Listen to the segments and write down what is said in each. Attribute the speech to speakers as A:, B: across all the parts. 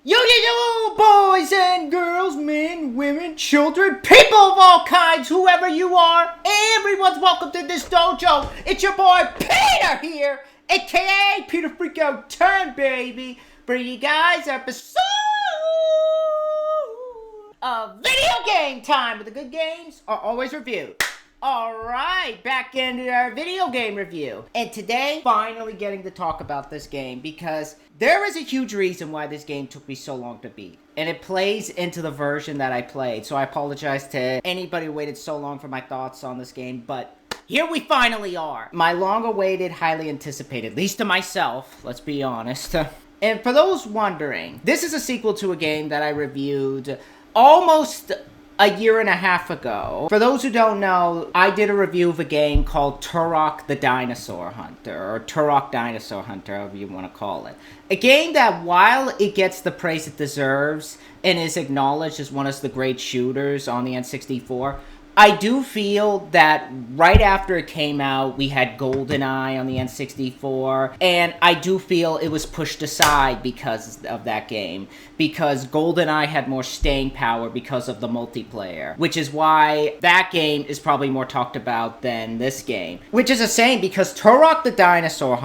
A: Yo, boys and girls, men, women, children, people of all kinds, whoever you are, everyone's welcome to this dojo. It's your boy Peter here, aka Peter Freako 10, baby. Bring you guys episode of Video Game Time, where the good games are always reviewed. Alright, back into our video game review. And today, finally getting to talk about this game because there is a huge reason why this game took me so long to beat. And it plays into the version that I played, so I apologize to anybody who waited so long for my thoughts on this game, but here we finally are. My long-awaited, highly anticipated, at least to myself, let's be honest. And for those wondering, this is a sequel to a game that I reviewed almost a year and a half ago. For those who don't know, I did a review of a game called Turok the Dinosaur Hunter, or Turok Dinosaur Hunter, however you want to call it. A game that, while it gets the praise it deserves and is acknowledged as one of the great shooters on the N64, I do feel that right after it came out, we had GoldenEye on the N64, and I do feel it was pushed aside because of that game, because GoldenEye had more staying power because of the multiplayer, which is why that game is probably more talked about than this game. Which is a shame, because Turok Dinosaur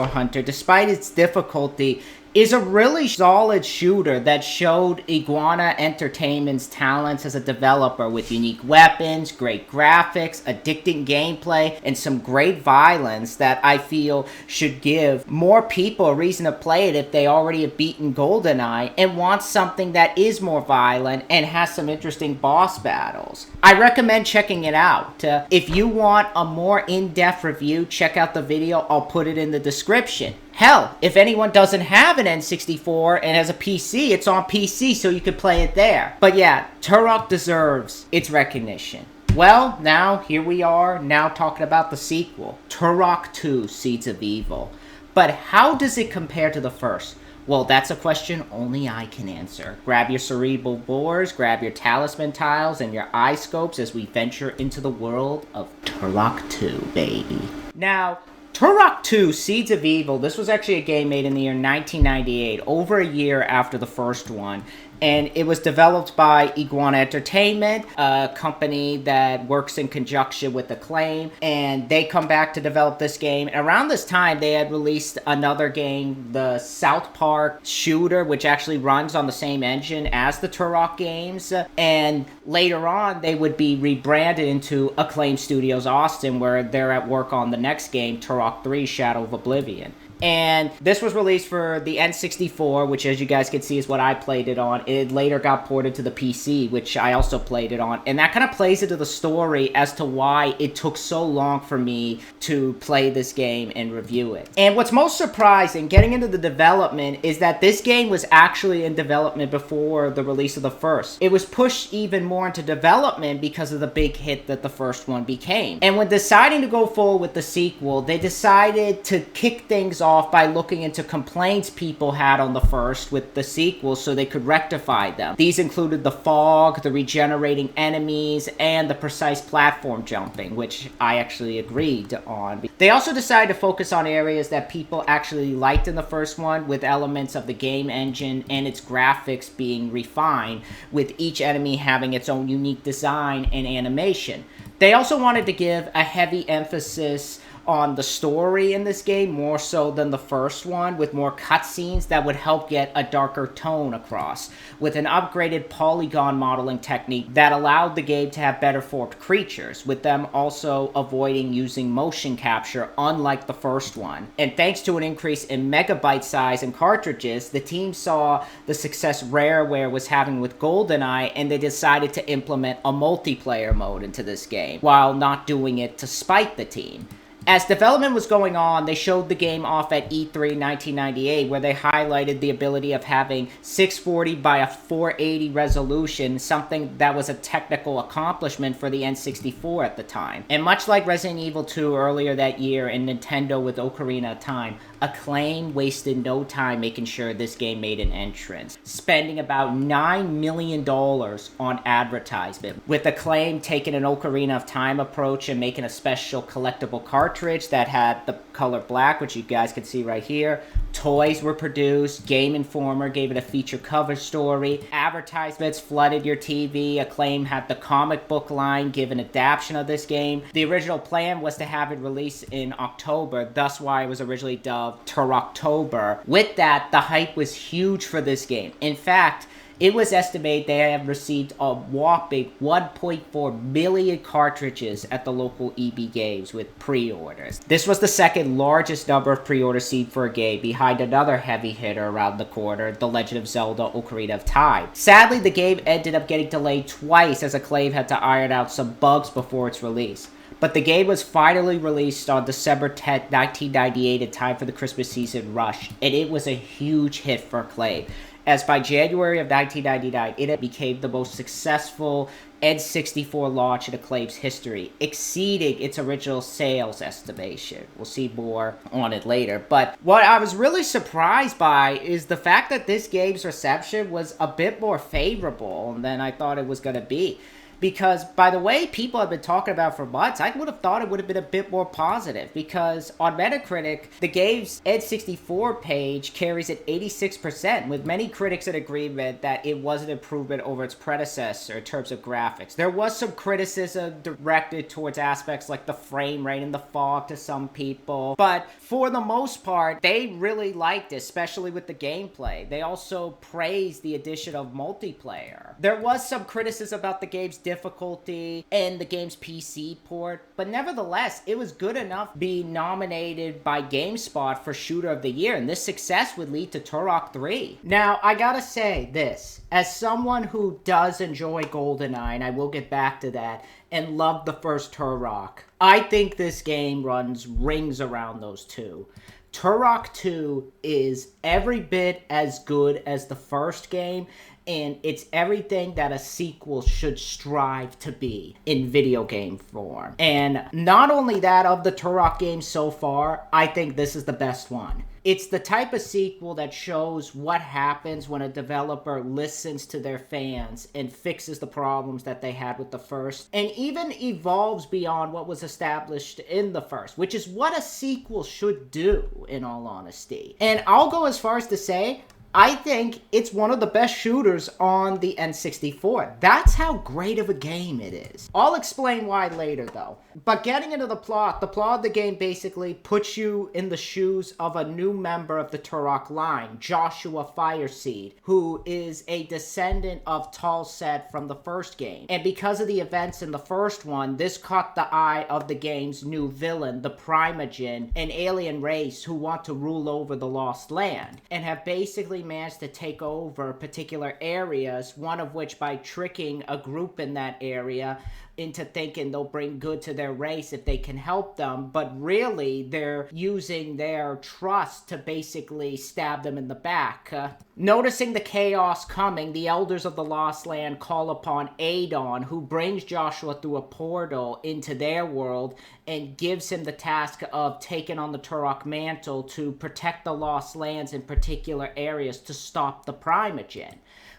A: Hunter, despite its difficulty, is a really solid shooter that showed Iguana Entertainment's talents as a developer with unique weapons, great graphics, addicting gameplay, and some great violence that I feel should give more people a reason to play it if they already have beaten GoldenEye and want something that is more violent and has some interesting boss battles. I recommend checking it out. If you want a more in-depth review, check out the video. I'll put it in the description. Hell, if anyone doesn't have an N64 and has a PC, it's on PC, so you could play it there. But yeah, Turok deserves its recognition. Well, now, here we are, now talking about the sequel, Turok 2: Seeds of Evil. But how does it compare to the first? Well, that's a question only I can answer. Grab your cerebral bores, grab your talisman tiles, and your eye scopes as we venture into the world of Turok 2, baby. Now, Turok 2: Seeds of Evil, this was actually a game made in the year 1998, over a year after the first one, and it was developed by Iguana Entertainment, a company that works in conjunction with Acclaim, and they come back to develop this game. And around this time, they had released another game, the South Park shooter, which actually runs on the same engine as the Turok games, and later on, they would be rebranded into Acclaim Studios Austin, where they're at work on the next game, Turok 3: Shadow of Oblivion. And this was released for the N64, which, as you guys can see, is what I played it on. It later got ported to the PC, which I also played it on. And that kind of plays into the story as to why it took so long for me to play this game and review it. And what's most surprising, getting into the development, is that this game was actually in development before the release of the first. It was pushed even more into development because of the big hit that the first one became. And when deciding to go forward with the sequel, they decided to kick things off by looking into complaints people had on the first with the sequel so they could rectify them. These included the fog, the regenerating enemies, and the precise platform jumping, which I actually agreed on. They also decided to focus on areas that people actually liked in the first one, with elements of the game engine and its graphics being refined, with each enemy having its own unique design and animation. They also wanted to give a heavy emphasis on the story in this game, more so than the first one, with more cutscenes that would help get a darker tone across, with an upgraded polygon modeling technique that allowed the game to have better formed creatures, with them also avoiding using motion capture, unlike the first one. And thanks to an increase in megabyte size and cartridges, the team saw the success Rareware was having with GoldenEye, and they decided to implement a multiplayer mode into this game, while not doing it to spite the team. As development was going on, they showed the game off at E3 1998, where they highlighted the ability of having 640 by a 480 resolution, something that was a technical accomplishment for the N64 at the time. And much like Resident Evil 2 earlier that year and Nintendo with Ocarina of Time, Acclaim wasted no time making sure this game made an entrance, spending about $9 million on advertisement, with Acclaim taking an Ocarina of Time approach and making a special collectible cartridge that had the color black, which you guys can see right here, Toys were produced. Game Informer gave it a feature cover story. Advertisements flooded your TV. Acclaim had the comic book line give an adaptation of this game. The original plan was to have it released in October, thus why it was originally dubbed Turoktober. With that, the hype was huge for this game. In fact, it was estimated they have received a whopping 1.4 million cartridges at the local EB Games with pre-orders. This was the second largest number of pre-orders seen for a game, behind another heavy hitter around the corner, The Legend of Zelda: Ocarina of Time. Sadly, the game ended up getting delayed twice as Acclaim had to iron out some bugs before its release. But the game was finally released on December 10th, 1998 in time for the Christmas season rush, and it was a huge hit for Acclaim, as by January of 1999, it became the most successful N64 launch in Acclaim's history, exceeding its original sales estimation. We'll see more on it later. But what I was really surprised by is the fact that this game's reception was a bit more favorable than I thought it was going to be. Because, by the way people have been talking about for months, I would have thought it would have been a bit more positive. Because on Metacritic, the game's N64 page carries at 86%, with many critics in agreement that it was an improvement over its predecessor in terms of graphics. There was some criticism directed towards aspects like the frame rate and the fog to some people. But for the most part, they really liked it, especially with the gameplay. They also praised the addition of multiplayer. There was some criticism about the game's difficulty and the game's PC port, but nevertheless, it was good enough being nominated by GameSpot for Shooter of the Year, and this success would lead to Turok 3. Now, I gotta say this, as someone who does enjoy GoldenEye, and I will get back to that, and loved the first Turok, I think this game runs rings around those two. Turok 2 is every bit as good as the first game, and it's everything that a sequel should strive to be in video game form. And not only that, of the Turok games so far, I think this is the best one. It's the type of sequel that shows what happens when a developer listens to their fans and fixes the problems that they had with the first, and even evolves beyond what was established in the first, which is what a sequel should do, in all honesty. And I'll go as far as to say, I think it's one of the best shooters on the N64. That's how great of a game it is. I'll explain why later, though. But getting into the plot of the game basically puts you in the shoes of a new member of the Turok line, Joshua Fireseed, who is a descendant of Talset from the first game. And because of the events in the first one, this caught the eye of the game's new villain, the Primogen, an alien race who want to rule over the Lost Land, and have basically managed to take over particular areas, one of which by tricking a group in that area into thinking they'll bring good to their race if they can help them, but really they're using their trust to basically stab them in the back. Noticing the chaos coming, the elders of the Lost Land call upon Adon, who brings Joshua through a portal into their world and gives him the task of taking on the Turok mantle to protect the Lost Lands in particular areas to stop the Primogen.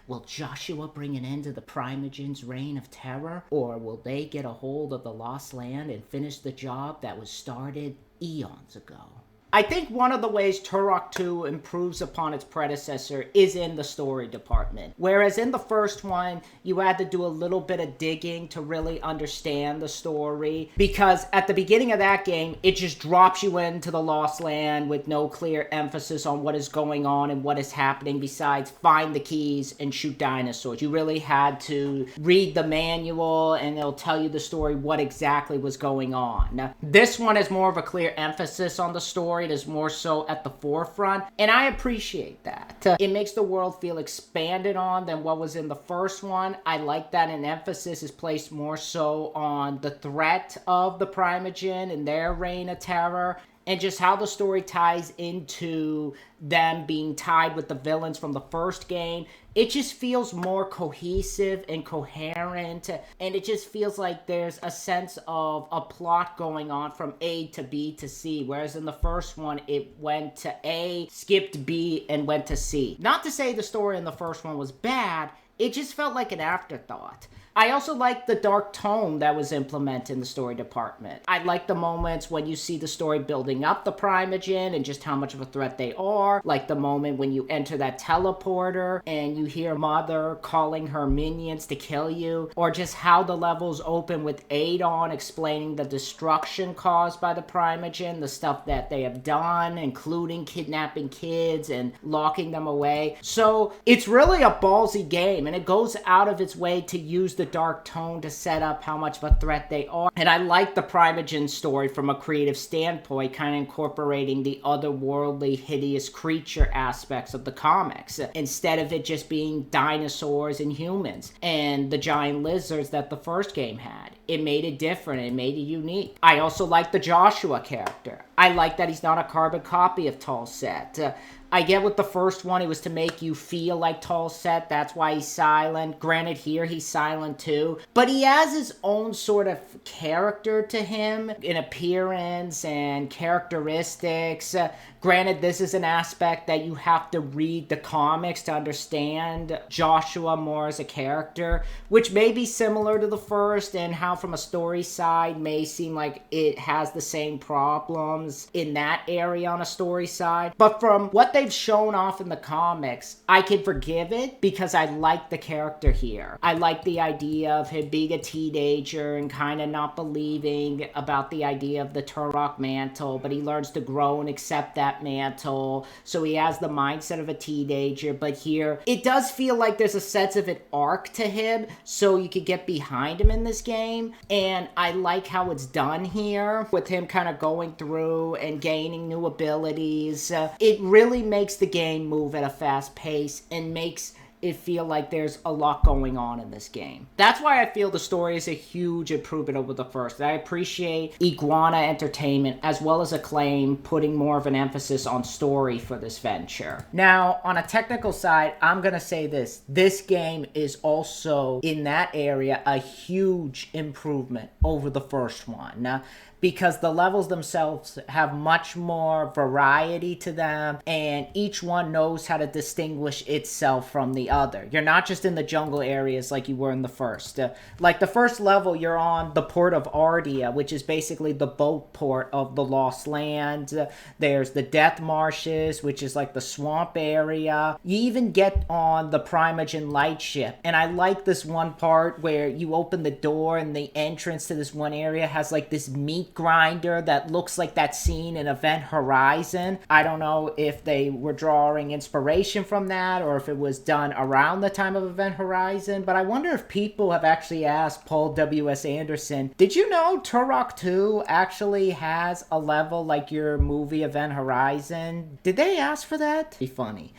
A: Will Joshua bring an end to the Primogen's reign of terror? Or will they get a hold of the Lost Land and finish the job that was started eons ago? I think one of the ways Turok 2 improves upon its predecessor is in the story department. Whereas in the first one, you had to do a little bit of digging to really understand the story. Because at the beginning of that game, it just drops you into the Lost Land with no clear emphasis on what is going on and what is happening besides find the keys and shoot dinosaurs. You really had to read the manual and it'll tell you the story, what exactly was going on. Now, this one is more of a clear emphasis on the story. It is more so at the forefront, and I appreciate that. It makes the world feel expanded on than what was in the first one. I like that an emphasis is placed more so on the threat of the Primogen and their reign of terror, and just how the story ties into them being tied with the villains from the first game. It just feels more cohesive and coherent, and it just feels like there's a sense of a plot going on from A to B to C, whereas in the first one, it went to A, skipped B, and went to C. Not to say the story in the first one was bad, it just felt like an afterthought. I also like the dark tone that was implemented in the story department. I like the moments when you see the story building up the Primogen and just how much of a threat they are. Like the moment when you enter that teleporter and you hear Mother calling her minions to kill you. Or just how the levels open with Adon explaining the destruction caused by the Primogen, the stuff that they have done, including kidnapping kids and locking them away. So it's really a ballsy game, and it goes out of its way to use the dark tone to set up how much of a threat they are. And I like the Primogen story from a creative standpoint, kind of incorporating the otherworldly, hideous creature aspects of the comics, instead of it just being dinosaurs and humans and the giant lizards that the first game had. It made it different. It made it unique. I also like the Joshua character. I like that he's not a carbon copy of Talset. I get with the first one, it was to make you feel like Talset. That's why he's silent. Granted, here he's silent too. But he has his own sort of character to him in appearance and characteristics. Granted, this is an aspect that you have to read the comics to understand Joshua more as a character, which may be similar to the first, and how from a story side may seem like it has the same problems in that area on a story side. But from what they've shown off in the comics, I can forgive it because I like the character here. I like the idea of him being a teenager and kind of not believing about the idea of the Turok mantle, but he learns to grow and accept that mantle, so he has the mindset of a teenager. But here it does feel like there's a sense of an arc to him, so you could get behind him in this game. And I like how it's done here with him kind of going through and gaining new abilities. It really makes the game move at a fast pace and makes it feel like there's a lot going on in this game. That's why I feel the story is a huge improvement over the first. I appreciate Iguana Entertainment as well as Acclaim putting more of an emphasis on story for this venture. Now, on a technical side, I'm gonna say this. This game is also, in that area, a huge improvement over the first one. Because the levels themselves have much more variety to them, and each one knows how to distinguish itself from the other. You're not just in the jungle areas like you were in the first. Like the first level, you're on the port of Ardia, which is basically the boat port of the Lost Land. There's the Death Marshes, which is like the swamp area. You even get on the Primogen Lightship, and I like this one part where you open the door and the entrance to this one area has like this meat grinder that looks like that scene in Event Horizon. I don't know if they were drawing inspiration from that or if it was done around the time of Event Horizon, but I wonder if people have actually asked Paul W.S. Anderson, did you know Turok 2 actually has a level like your movie Event Horizon? Did they ask for that? Be funny.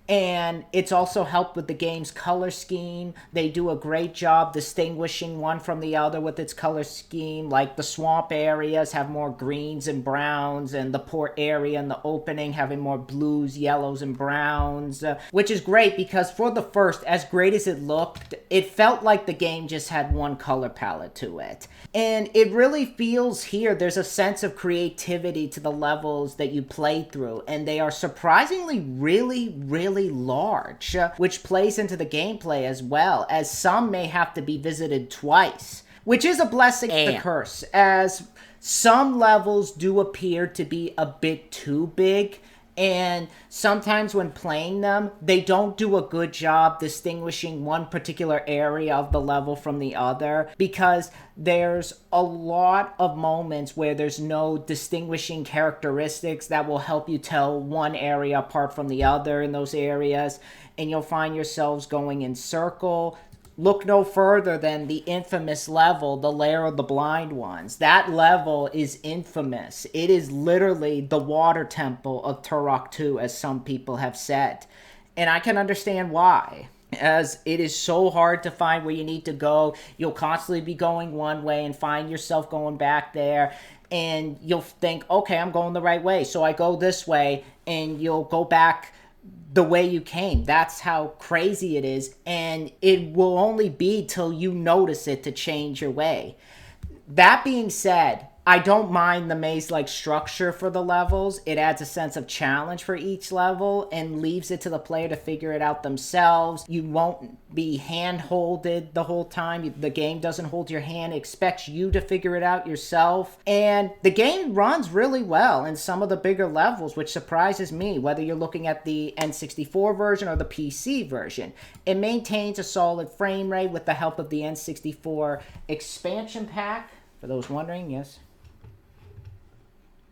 A: And it's also helped with the game's color scheme. They do a great job distinguishing one from the other with its color scheme. Like the swamp areas have more greens and browns, and the port area and the opening having more blues, yellows, and browns. Which is great because for the first, as great as it looked, it felt like the game just had one color palette to it. And it really feels here there's a sense of creativity to the levels that you play through, and they are surprisingly really large, which plays into the gameplay as well, as some may have to be visited twice, which is a blessing and a curse, as some levels do appear to be a bit too big, and sometimes when playing them, they don't do a good job distinguishing one particular area of the level from the other, because there's a lot of moments where there's no distinguishing characteristics that will help you tell one area apart from the other in those areas, and you'll find yourselves going in circle. Look no further than the infamous level, the Lair of the Blind Ones. That level is infamous. It is literally the water temple of Turok 2, as some people have said. And I can understand why, as it is so hard to find where you need to go. You'll constantly be going one way and find yourself going back there. And you'll think, okay, I'm going the right way, so I go this way, and you'll go back the way you came. That's how crazy it is, and it will only be till you notice it to change your way. That being said, I don't mind the maze-like structure for the levels. It adds a sense of challenge for each level and leaves it to the player to figure it out themselves. You won't be hand-holded the whole time. The game doesn't hold your hand. It expects you to figure it out yourself. And the game runs really well in some of the bigger levels, which surprises me, whether you're looking at the N64 version or the PC version. It maintains a solid frame rate with the help of the N64 expansion pack. For those wondering, yes.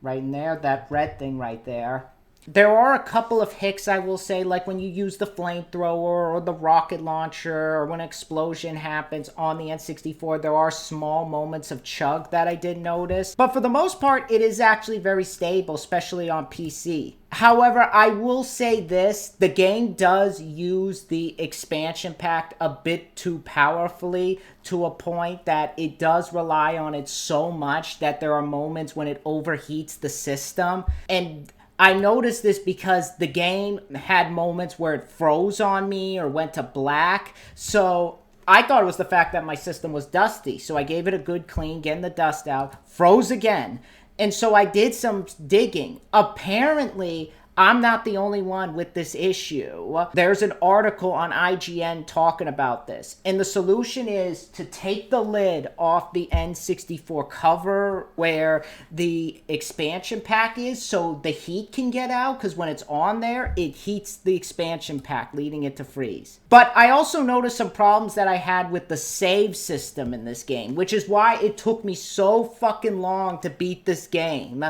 A: Right in there, that red thing right there. There are a couple of hicks, I will say, like when you use the flamethrower or the rocket launcher or when an explosion happens on the N64, there are small moments of chug that I did notice. But for the most part, it is actually very stable, especially on PC. However, I will say this, the game does use the expansion pack a bit too powerfully to a point that it does rely on it so much that there are moments when it overheats the system. And I noticed this because the game had moments where it froze on me or went to black. So I thought it was the fact that my system was dusty. So I gave it a good clean, getting the dust out, froze again. And so I did some digging. Apparently, I'm not the only one with this issue. There's an article on IGN talking about this. And the solution is to take the lid off the N64 cover where the expansion pack is so the heat can get out. Because when it's on there, it heats the expansion pack, leading it to freeze. But I also noticed some problems that I had with the save system in this game, which is why it took me so fucking long to beat this game.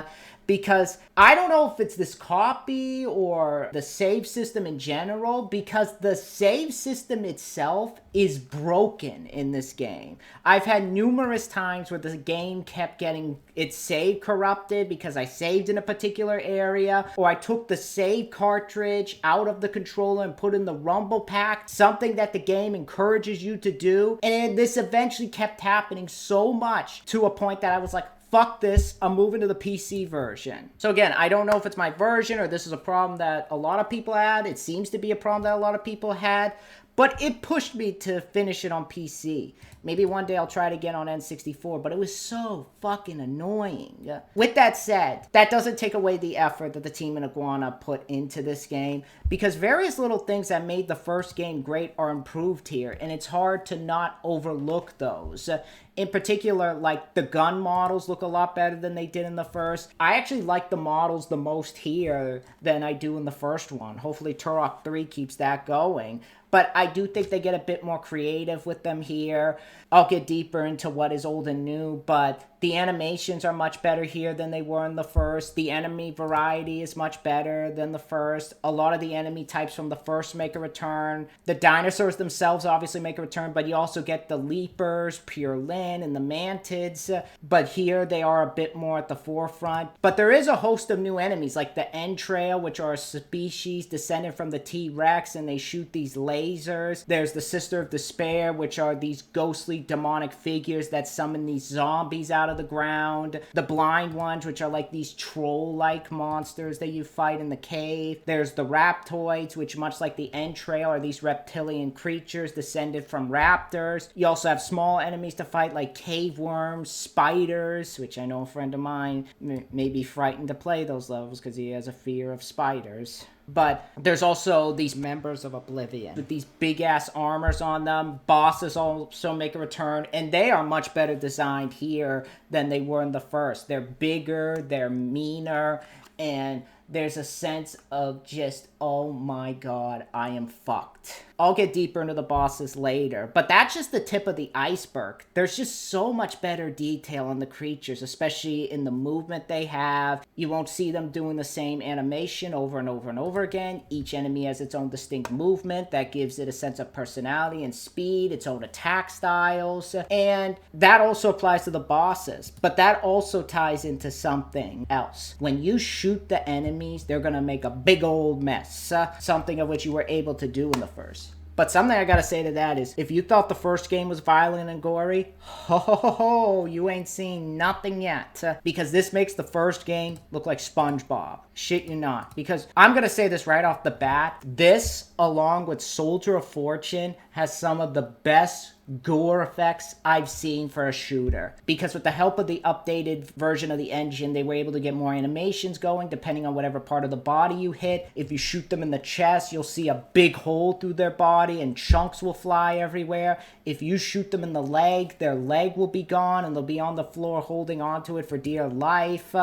A: Because I don't know if it's this copy or the save system in general, because the save system itself is broken in this game. I've had numerous times where the game kept getting its save corrupted because I saved in a particular area, or I took the save cartridge out of the controller and put in the rumble pack, something that the game encourages you to do. And this eventually kept happening so much to a point that I was like, fuck this, I'm moving to the PC version. So again, I don't know if it's my version or this is a problem that a lot of people had. It seems to be a problem that a lot of people had, but it pushed me to finish it on PC. Maybe one day I'll try it again on N64, but it was so fucking annoying. With that said, that doesn't take away the effort that the team in Iguana put into this game, because various little things that made the first game great are improved here, and it's hard to not overlook those. In particular, like the gun models look a lot better than they did in the first. I actually like the models the most here than I do in the first one. Hopefully Turok 3 keeps that going. But I do think they get a bit more creative with them here. I'll get deeper into what is old and new, but the animations are much better here than they were in the first. The enemy variety is much better than the first. A lot of the enemy types from the first make a return. The dinosaurs themselves obviously make a return, but you also get the leapers, pure Lin, and the mantids. But here they are a bit more at the forefront. But there is a host of new enemies, like the entrail, which are a species descended from the T-Rex, and they shoot these lasers. There's the Sister of Despair, which are these ghostly demonic figures that summon these zombies out of the ground. The blind ones, which are like these troll-like monsters that you fight in the cave. There's the raptoids, which much like the entrail are these reptilian creatures descended from raptors. You also have small enemies to fight like cave worms, spiders, which I know a friend of mine may be frightened to play those levels because he has a fear of spiders. But there's also these members of Oblivion with these big-ass armors on them. Bosses also make a return, and they are much better designed here than they were in the first. They're bigger, they're meaner, and there's a sense of just, oh my god, I am fucked. I'll get deeper into the bosses later, but that's just the tip of the iceberg. There's just so much better detail on the creatures, especially in the movement they have. You won't see them doing the same animation over and over and over again. Each enemy has its own distinct movement that gives it a sense of personality and speed, its own attack styles, and that also applies to the bosses. But that also ties into something else. When you shoot the enemies, they're gonna make a big old mess, something of which you were able to do in the first. But something I gotta say to that is, if you thought the first game was violent and gory, ho, you ain't seen nothing yet. Because this makes the first game look like SpongeBob. Shit you not. Because I'm gonna say this right off the bat, this, along with Soldier of Fortune, has some of the best gore effects I've seen for a shooter, because with the help of the updated version of the engine, they were able to get more animations going depending on whatever part of the body you hit. If you shoot them in the chest, you'll see a big hole through their body and chunks will fly everywhere. If you shoot them in the leg, their leg will be gone and they'll be on the floor holding onto it for dear life.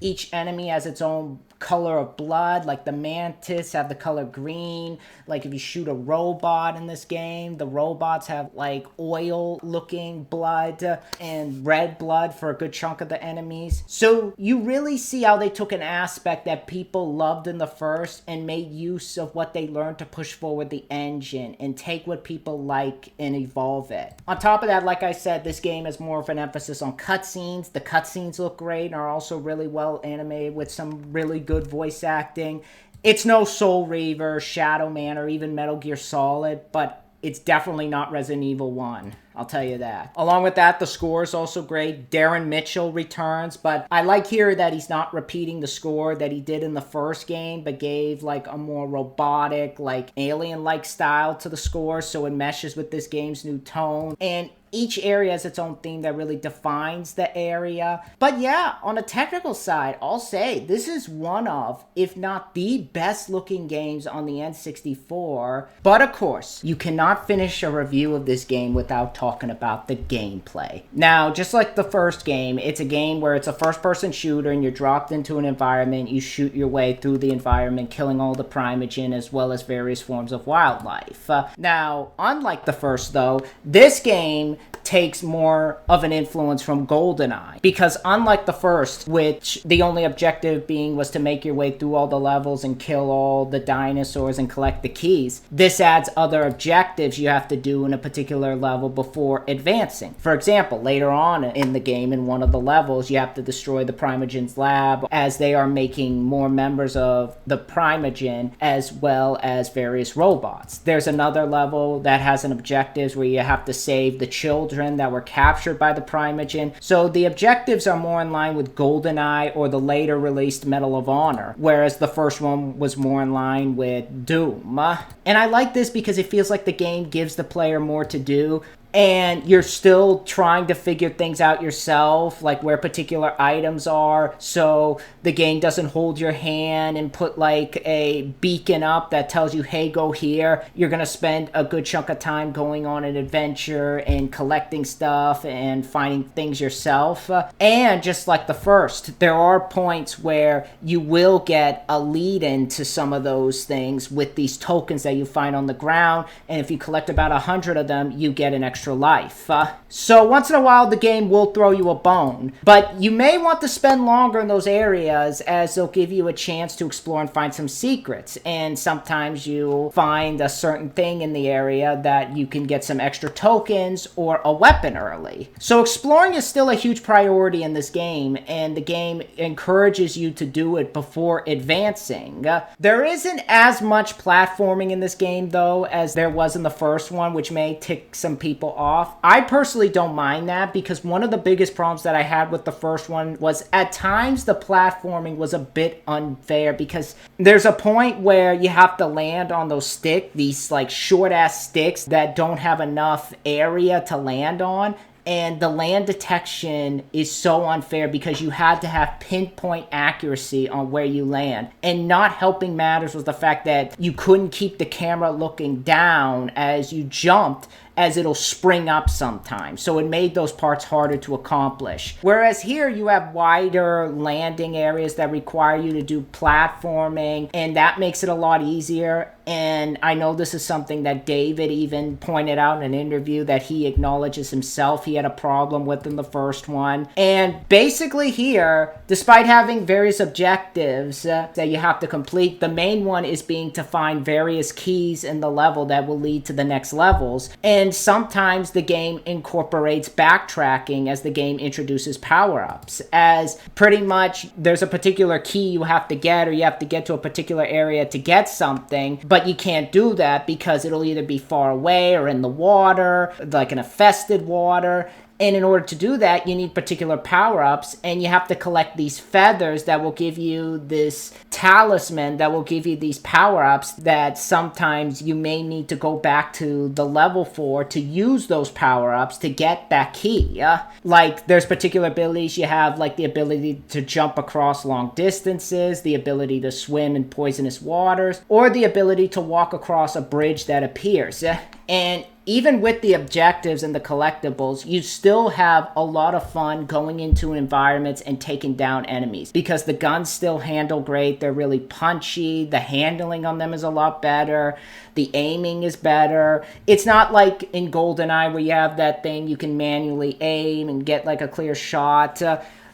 A: Each enemy has its own color of blood, like the mantis have the color green. Like if you shoot a robot in this game, the robots have like oil looking blood and red blood for a good chunk of the enemies. So you really see how they took an aspect that people loved in the first and made use of what they learned to push forward the engine and take what people like and evolve it. On top of that, like I said, this game has more of an emphasis on cutscenes. The cutscenes look great and are also really well animated with some really good voice acting. It's no Soul Reaver, Shadow Man, or even Metal Gear Solid, but it's definitely not Resident Evil 1. I'll tell you that. Along with that, the score is also great. Darren Mitchell returns, but I like here that he's not repeating the score that he did in the first game, but gave like a more robotic, like alien-like style to the score, so it meshes with this game's new tone. And each area has its own theme that really defines the area. But yeah, on a technical side, I'll say this is one of, if not the best looking games on the N64. But of course, you cannot finish a review of this game without talking about the gameplay. Now, just like the first game, it's a game where it's a first-person shooter and you're dropped into an environment. You shoot your way through the environment, killing all the Primogen as well as various forms of wildlife. Now, unlike the first though, this game takes more of an influence from GoldenEye, because unlike the first, which the only objective being was to make your way through all the levels and kill all the dinosaurs and collect the keys, this adds other objectives you have to do in a particular level before advancing. For example, later on in the game, in one of the levels, you have to destroy the Primogen's lab as they are making more members of the Primogen as well as various robots. There's another level that has an objectives where you have to save the children that were captured by the Primogen. So the objectives are more in line with GoldenEye or the later released Medal of Honor, whereas the first one was more in line with Doom. And I like this because it feels like the game gives the player more to do, and you're still trying to figure things out yourself, like where particular items are, so the game doesn't hold your hand and put like a beacon up that tells you, hey, go here. You're gonna spend a good chunk of time going on an adventure and collecting stuff and finding things yourself. And just like the first, there are points where you will get a lead into some of those things with these tokens that you find on the ground, and if you collect about 100 of them, you get an extra life. So once in a while the game will throw you a bone, but you may want to spend longer in those areas as they'll give you a chance to explore and find some secrets, and sometimes you'll find a certain thing in the area that you can get some extra tokens or a weapon early. So exploring is still a huge priority in this game, and the game encourages you to do it before advancing. There isn't as much platforming in this game though as there was in the first one, which may tick some people off. I personally don't mind that, because one of the biggest problems that I had with the first one was at times the platforming was a bit unfair, because there's a point where you have to land on those sticks, these like short ass sticks that don't have enough area to land on. And the land detection is so unfair because you had to have pinpoint accuracy on where you land. And not helping matters was the fact that you couldn't keep the camera looking down as you jumped, as it'll spring up sometimes. So it made those parts harder to accomplish. Whereas here you have wider landing areas that require you to do platforming, and that makes it a lot easier. And I know this is something that David even pointed out in an interview that he acknowledges himself he had a problem with in the first one. And basically here, despite having various objectives that you have to complete, the main one is being to find various keys in the level that will lead to the next levels. And sometimes the game incorporates backtracking as the game introduces power-ups, as pretty much there's a particular key you have to get, or you have to get to a particular area to get something, but you can't do that because it'll either be far away or in the water, like in a infested water. And in order to do that, you need particular power-ups, and you have to collect these feathers that will give you this talisman that will give you these power-ups that sometimes you may need to go back to the level for to use those power-ups to get that key. Like, there's particular abilities you have, like the ability to jump across long distances, the ability to swim in poisonous waters, or the ability to walk across a bridge that appears. And even with the objectives and the collectibles, you still have a lot of fun going into environments and taking down enemies because the guns still handle great. They're really punchy. The handling on them is a lot better. The aiming is better. It's not like in GoldenEye where you have that thing you can manually aim and get like a clear shot,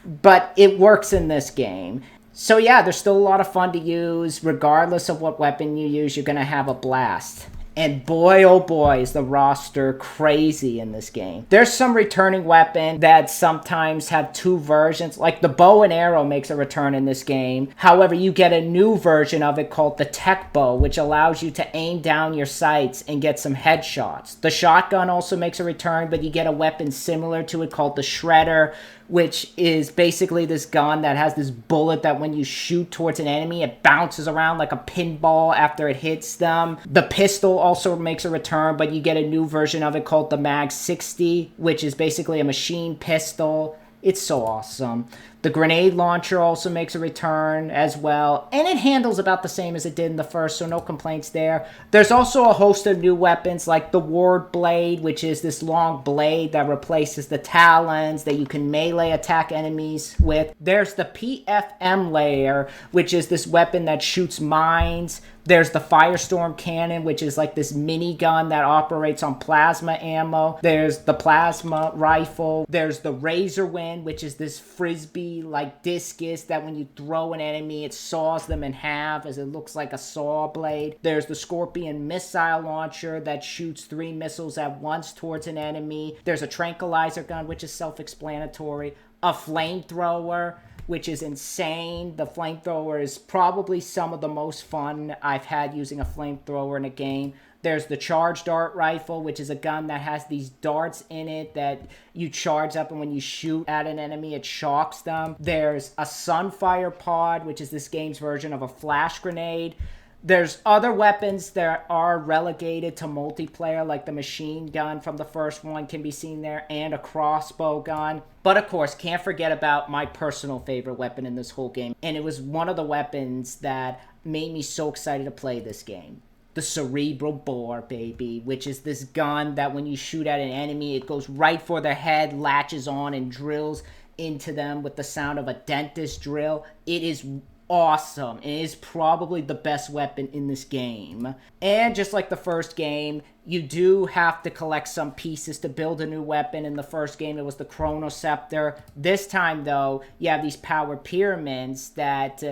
A: but it works in this game. So yeah, there's still a lot of fun to use. Regardless of what weapon you use, you're going to have a blast. And boy, oh boy, is the roster crazy in this game. There's some returning weapons that sometimes have two versions. Like the bow and arrow makes a return in this game. However, you get a new version of it called the tech bow, which allows you to aim down your sights and get some headshots. The shotgun also makes a return, but you get a weapon similar to it called the shredder, which is basically this gun that has this bullet that when you shoot towards an enemy, it bounces around like a pinball after it hits them. The pistol also makes a return, but you get a new version of it called the Mag 60, which is basically a machine pistol. It's so awesome. The grenade launcher also makes a return as well, and it handles about the same as it did in the first, so no complaints there. There's also a host of new weapons like the Ward Blade, which is this long blade that replaces the talons that you can melee attack enemies with. There's the PFM layer, which is this weapon that shoots mines. There's the Firestorm Cannon, which is like this minigun that operates on plasma ammo. There's the Plasma Rifle. There's the Razor Wind, which is this frisbee-like discus that when you throw an enemy, it saws them in half as it looks like a saw blade. There's the Scorpion Missile Launcher that shoots 3 missiles at once towards an enemy. There's a Tranquilizer Gun, which is self-explanatory. A Flamethrower, which is insane. The flamethrower is probably some of the most fun I've had using a flamethrower in a game. There's the Charge Dart Rifle, which is a gun that has these darts in it that you charge up, and when you shoot at an enemy, it shocks them. There's a Sunfire Pod, which is this game's version of a flash grenade. There's other weapons that are relegated to multiplayer, like the machine gun from the first one can be seen there, and a crossbow gun. But of course, can't forget about my personal favorite weapon in this whole game. And it was one of the weapons that made me so excited to play this game. The Cerebral Bore, baby, which is this gun that when you shoot at an enemy, it goes right for their head, latches on, and drills into them with the sound of a dentist drill. It is awesome. It is probably the best weapon in this game. And just like the first game, you do have to collect some pieces to build a new weapon. In the first game, it was the Chronoscepter. This time, though, you have these power pyramids that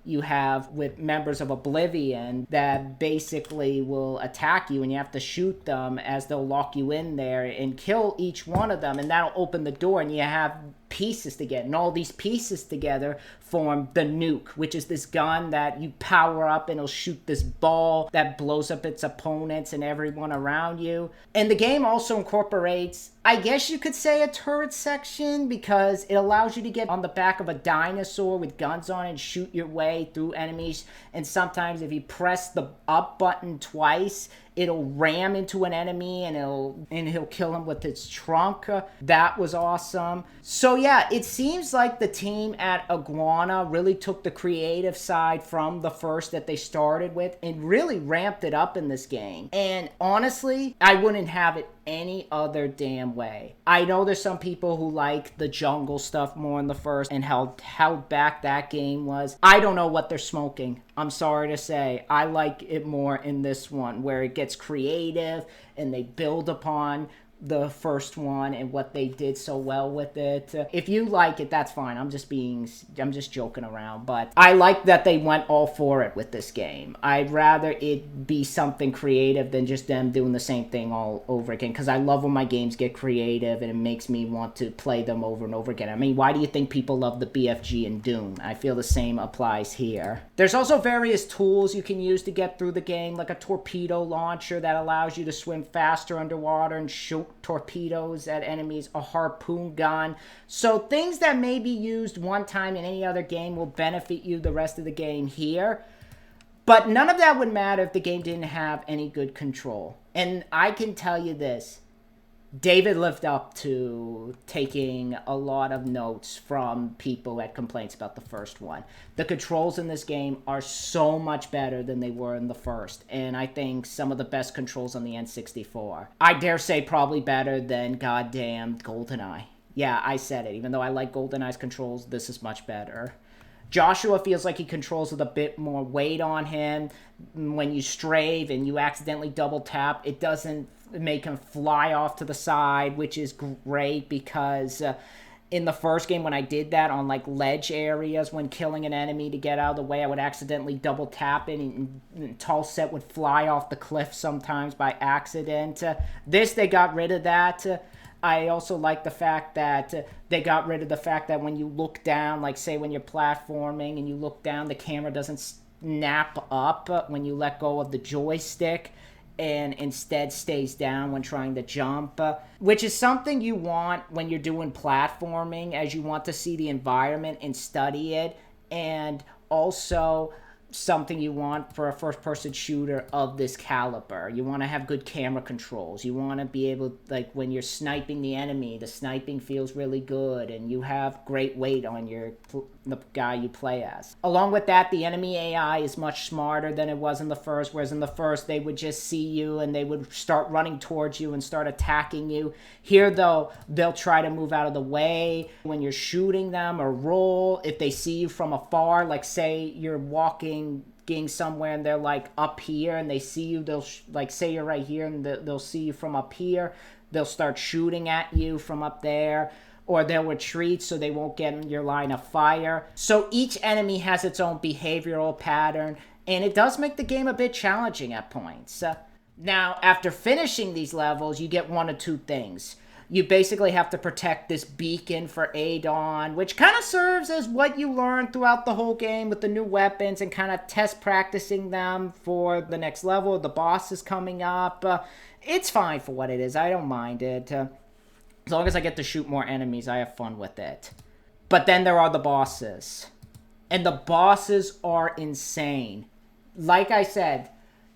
A: you have with members of Oblivion that basically will attack you, and you have to shoot them as they'll lock you in there and kill each one of them, and that'll open the door, and you have pieces to get, and all these pieces together form the nuke, which is this gun that you power up and it'll shoot this ball that blows up its opponents and everyone around you. And the game also incorporates, I guess you could say, a turret section, because it allows you to get on the back of a dinosaur with guns on it and shoot your way through enemies. And sometimes if you press the up button twice, it'll ram into an enemy and he'll kill him with its trunk. That was awesome. So yeah, it seems like the team at Iguana really took the creative side from the first that they started with and really ramped it up in this game. And honestly, I wouldn't have it any other damn way. I know there's some people who like the jungle stuff more in the first and how held back that game was. I don't know what they're smoking. I'm sorry to say. I like it more in this one, where it gets creative and they build upon the first one and what they did so well with it. If you like it, that's fine. I'm just joking around, but I like that they went all for it with this game. I'd rather it be something creative than just them doing the same thing all over again, because I love when my games get creative and it makes me want to play them over and over again. I mean, why do you think people love the BFG and Doom? I feel the same applies here. There's also various tools you can use to get through the game, like a torpedo launcher that allows you to swim faster underwater and shoot torpedoes at enemies, a harpoon gun. So things that may be used one time in any other game will benefit you the rest of the game here. But none of that would matter if the game didn't have any good control. And I can tell you this. David lived up to taking a lot of notes from people who had complaints about the first one. The controls in this game are so much better than they were in the first, and I think some of the best controls on the N64. I dare say probably better than goddamn GoldenEye. Yeah, I said it. Even though I like GoldenEye's controls, this is much better. Joshua feels like he controls with a bit more weight on him. When you strafe and you accidentally double tap, it doesn't make him fly off to the side, which is great because in the first game when I did that on like ledge areas when killing an enemy to get out of the way, I would accidentally double tap it and Tulset would fly off the cliff sometimes by accident. This, they got rid of that. I also like the fact that they got rid of the fact that when you look down, like say when you're platforming and you look down, the camera doesn't snap up when you let go of the joystick and instead stays down when trying to jump, which is something you want when you're doing platforming, as you want to see the environment and study it, and also something you want for a first-person shooter of this caliber. You want to have good camera controls. You want to be able, like, when you're sniping the enemy, the sniping feels really good, and you have great weight on the guy you play as. Along with that, the enemy AI is much smarter than it was in the first, whereas in the first, they would just see you, and they would start running towards you and start attacking you. Here, though, they'll try to move out of the way when you're shooting them or roll. If they see you from afar, like, say you're walking somewhere and they're like up here and they see you, they'll like say you're right here and they'll see you from up here, they'll start shooting at you from up there, or they'll retreat so they won't get in your line of fire. So each enemy has its own behavioral pattern, and it does make the game a bit challenging at points. Now, after finishing these levels, you get one of two things. You basically have to protect this beacon for Adon, which kind of serves as what you learn throughout the whole game with the new weapons and kind of test practicing them for the next level. The boss is coming up. It's fine for what it is. I don't mind it. As long as I get to shoot more enemies, I have fun with it. But then there are the bosses. And the bosses are insane. Like I said,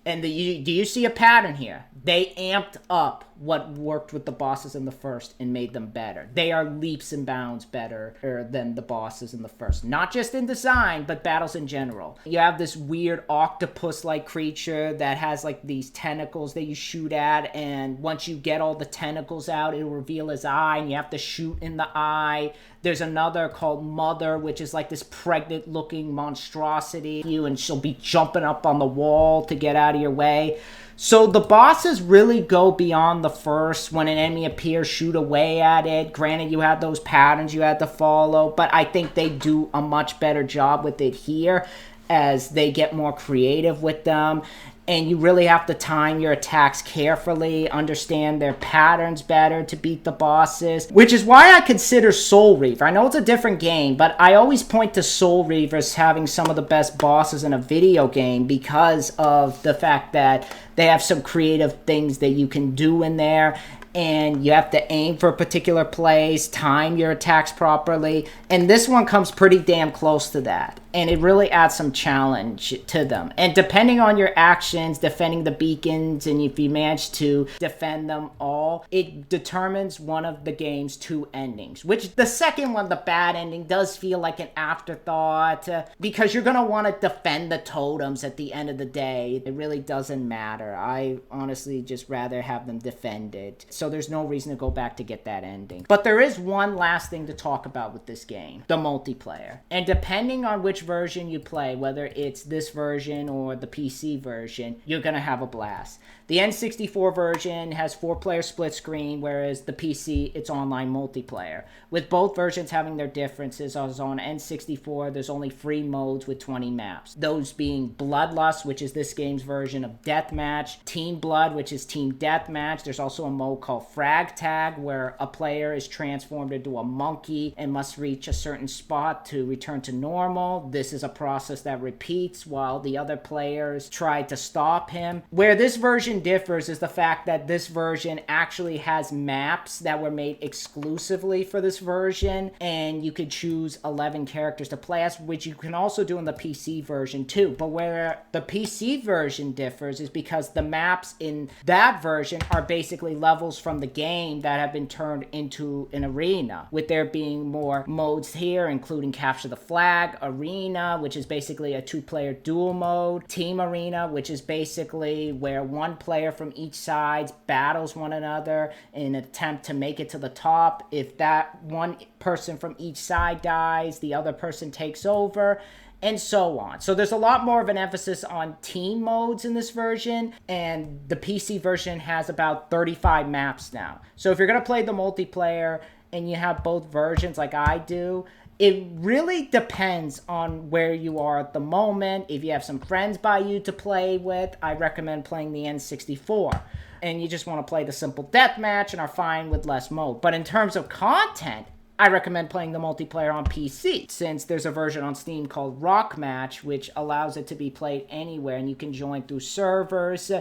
A: and do you see a pattern here? They amped up what worked with the bosses in the first and made them better. They are leaps and bounds better than the bosses in the first. Not just in design, but battles in general. You have this weird octopus-like creature that has like these tentacles that you shoot at, and once you get all the tentacles out, it'll reveal his eye, and you have to shoot in the eye. There's another called Mother, which is like this pregnant-looking monstrosity, and she'll be jumping up on the wall to get out of your way. So the bosses really go beyond the first. When an enemy appears, shoot away at it. Granted, you have those patterns you had to follow, but I think they do a much better job with it here as they get more creative with them. And you really have to time your attacks carefully, understand their patterns better to beat the bosses, which is why I consider Soul Reaver. I know it's a different game, but I always point to Soul Reaver as having some of the best bosses in a video game because of the fact that they have some creative things that you can do in there, and you have to aim for a particular place, time your attacks properly, and this one comes pretty damn close to that, and it really adds some challenge to them. And depending on your actions, defending the beacons, and if you manage to defend them all, it determines one of the game's two endings, which the second one, the bad ending, does feel like an afterthought, because you're going to want to defend the totems at the end of the day. It really doesn't matter. I honestly just rather have them defended. So there's no reason to go back to get that ending. But there is one last thing to talk about with this game, the multiplayer. And depending on which version you play, whether it's this version or the PC version, you're going to have a blast. The N64 version has 4-player split screen, whereas the PC, it's online multiplayer. With both versions having their differences, as on N64, there's only 3 modes with 20 maps. Those being Bloodlust, which is this game's version of Deathmatch, Team Blood, which is Team Deathmatch. There's also a mode called Frag Tag, where a player is transformed into a monkey and must reach a certain spot to return to normal. this is a process that repeats while the other players try to stop him. Where this version differs is the fact that this version actually has maps that were made exclusively for this version, and you could choose 11 characters to play as, which you can also do in the PC version too. But where the PC version differs is because the maps in that version are basically levels from the game that have been turned into an arena, with there being more modes here, including Capture the Flag, Arena, which is basically a 2-player duel mode, Team Arena, which is basically where one player from each side battles one another in an attempt to make it to the top. If that one person from each side dies, the other person takes over, and so on. So there's a lot more of an emphasis on team modes in this version, and the PC version has about 35 maps now. So if you're going to play the multiplayer and you have both versions like I do, it really depends on where you are at the moment. If you have some friends by you to play with, I recommend playing the N64. And you just want to play the simple deathmatch and are fine with less mode. But in terms of content, I recommend playing the multiplayer on PC, since there's a version on Steam called Rock Match, which allows it to be played anywhere, and you can join through servers,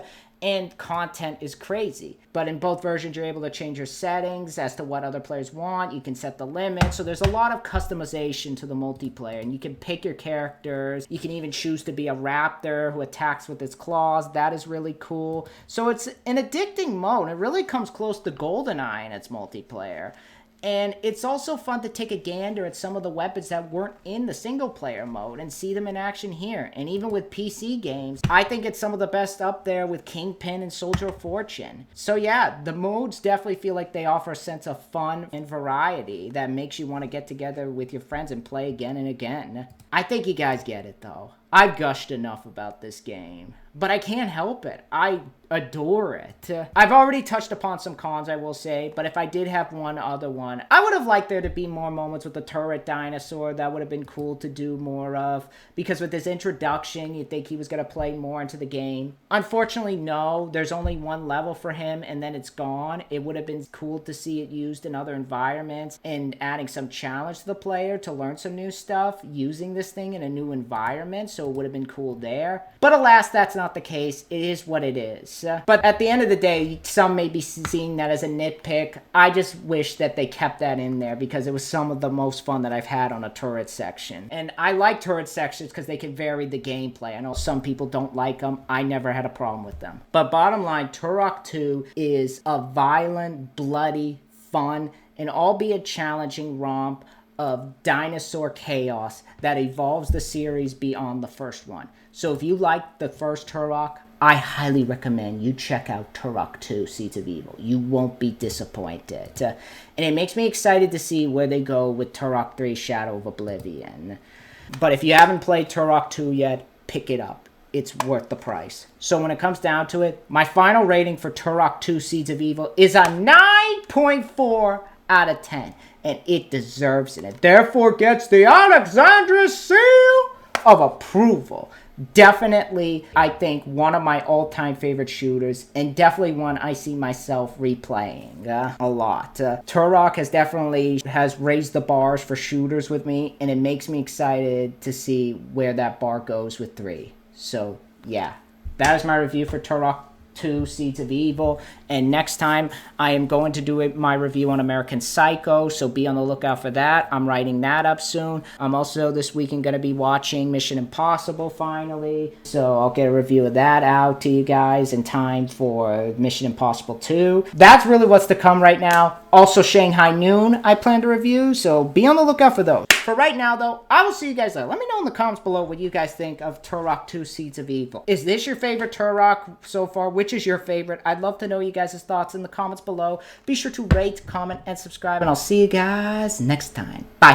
A: and content is crazy. But in both versions, you're able to change your settings as to what other players want. You can set the limit, so there's a lot of customization to the multiplayer, and you can pick your characters. You can even choose to be a raptor who attacks with its claws. That is really cool. So it's an addicting mode. It really comes close to GoldenEye in its multiplayer. And it's also fun to take a gander at some of the weapons that weren't in the single-player mode and see them in action here. And even with PC games, I think it's some of the best up there with Kingpin and Soldier of Fortune. So yeah, the modes definitely feel like they offer a sense of fun and variety that makes you want to get together with your friends and play again and again. I think you guys get it, though. I've gushed enough about this game, but I can't help it. I adore it. I've already touched upon some cons, I will say, but if I did have one other one, I would have liked there to be more moments with the turret dinosaur. That would have been cool to do more of, because with his introduction, you'd think he was going to play more into the game. Unfortunately, no. There's only one level for him, and then it's gone. It would have been cool to see it used in other environments and adding some challenge to the player to learn some new stuff using this thing in a new environment, so it would have been cool there. But alas, that's not the case. It is what it is. But at the end of the day, some may be seeing that as a nitpick. I just wish that they kept that in there, because it was some of the most fun that I've had on a turret section. And I like turret sections because they can vary the gameplay. I know some people don't like them. I never had a problem with them. But bottom line, Turok 2 is a violent, bloody, fun, and albeit challenging romp of dinosaur chaos that evolves the series beyond the first one. So if you like the first Turok, I highly recommend you check out Turok 2 Seeds of Evil. You won't be disappointed. And it makes me excited to see where they go with Turok 3 Shadow of Oblivion. But if you haven't played Turok 2 yet, pick it up. It's worth the price. So when it comes down to it, my final rating for Turok 2 Seeds of Evil is a 9.4 out of 10. And it deserves it. It therefore gets the Alexandria seal of approval. Definitely, I think, one of my all-time favorite shooters, and definitely one I see myself replaying a lot. Turok has raised the bars for shooters with me, and it makes me excited to see where that bar goes with 3. So, yeah, that is my review for Turok 2 Seeds of Evil, and next time I am going to do my review on American Psycho, so be on the lookout for that. I'm writing that up soon. I'm also this weekend going to be watching Mission Impossible finally, so I'll get a review of that out to you guys in time for Mission Impossible 2. That's really what's to come right now. Also Shanghai Noon I plan to review, so be on the lookout for those. For right now, though, I will see you guys later. Let me know in the comments below what you guys think of Turok 2 Seeds of Evil. Is this your favorite Turok so far? Which is your favorite? I'd love to know you guys' thoughts in the comments below. Be sure to rate, comment, and subscribe, and I'll see you guys next time. Bye.